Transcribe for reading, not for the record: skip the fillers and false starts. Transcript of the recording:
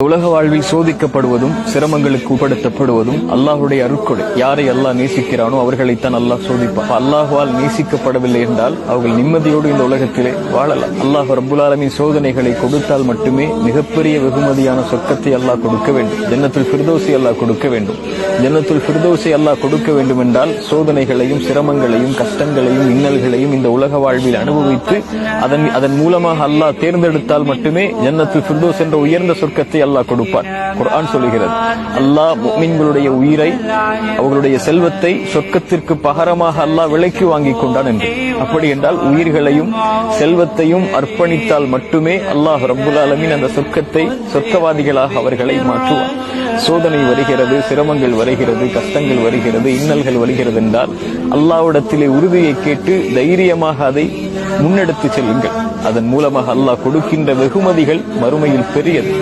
உலக வாழ்வில் சோதிக்கப்படுவதும் சிரமங்களுக்கு உட்படுத்தப்படுவதும் அல்லாஹுடைய அருட்கொடை. யாரை அல்லாஹ் நேசிக்கிறானோ அவர்களைத்தான் அல்லாஹ் சோதிப்பான். அல்லாஹுவால் நேசிக்கப்படவில்லை என்றால் அவர்கள் நிம்மதியோடு இந்த உலகத்திலே வாழலாம். அல்லாஹ் ரப்புல் ஆலமீன் சோதனைகளை கொடுத்தால் மட்டுமே மிகப்பெரிய வெகுமதியான சொர்க்கத்தை அல்லாஹ் கொடுக்க வேண்டும். ஜன்னத்துல் ஃபிர்தௌஸை அல்லாஹ் கொடுக்க வேண்டும். ஜன்னத்துல் ஃபிர்தௌஸை அல்லாஹ் கொடுக்க வேண்டும் என்றால் சோதனைகளையும் சிரமங்களையும் கஷ்டங்களையும் இன்னல்களையும் இந்த உலக வாழ்வில் அனுபவித்து அதன் மூலமாக அல்லாஹ் தேர்ந்தெடுத்தால் மட்டுமே ஜன்னத்துல் ஃபிர்தௌஸ் என்ற உயர்ந்த சொர்க்கத்தை அல்லாஹ் கொடுப்பார். குர்ஆன் சொல்கிறது, அல்லாஹ் முஃமின்களுடைய உயிரை அவர்களுடைய செல்வத்தை சொர்க்கத்திற்கு பகரமாக அல்லாஹ் விலைக்கு வாங்கிக் கொண்டான் என்று. அப்படி என்றால் உயிர்களையும் செல்வத்தையும் அர்ப்பணித்தால் மட்டுமே அல்லாஹ் ரப்புல் ஆலமீன் அந்த சொர்க்கத்தை சொர்க்கவாதிகளாக அவர்களை மாற்றுவார். சோதனை வருகிறது, சிரமங்கள் வருகிறது, கஷ்டங்கள் வருகிறது, இன்னல்கள் வருகிறது என்றால் அல்லாஹ்விடத்திலே உறுதியை கேட்டு தைரியமாக அதை முன்னெடுத்து செல்லுங்கள். அதன் மூலமாக அல்லாஹ் கொடுக்கின்ற வெகுமதிகள் மறுமையில் பெரியது.